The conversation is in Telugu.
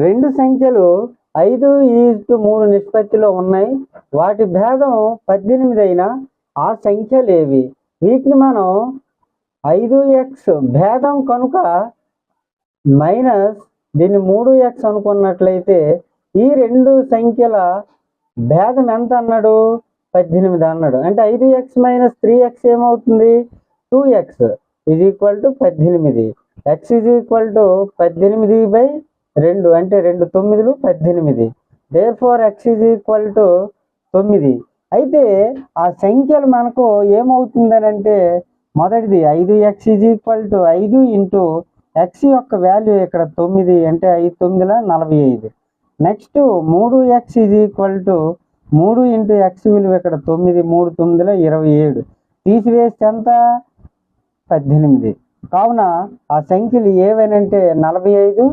రెండు సంఖ్యలు 5:3 నిష్పత్తిలో ఉన్నాయి. వాటి భేదం 18 అయినా ఆ సంఖ్యలేవి? వీటిని మనం 5x భేదం కనుక మైనస్ దీన్ని 3x అనుకున్నట్లయితే ఈ రెండు సంఖ్యల భేదం ఎంత అన్నాడు? 18 అన్నాడు. అంటే 5x మైనస్ 3x ఏమవుతుంది? 2x is equal to 18. x is equal to 18/2 అంటే 2 9లు 18. Therefore x is equal to 9. అయితే ఆ సంఖ్యలు మనకు ఏమవుతుందని అంటే మొదటిది 5x is equal to 5 into x యొక్క వాల్యూ ఇక్కడ 9 అంటే 5 9ల 45. Next 3x is equal to 3 into x విలువ ఇక్కడ 9 3 9ల 27. తీసివేస్తే ఎంత? 18. కావున ఆ సంఖ్యలు ఏవనంటే 45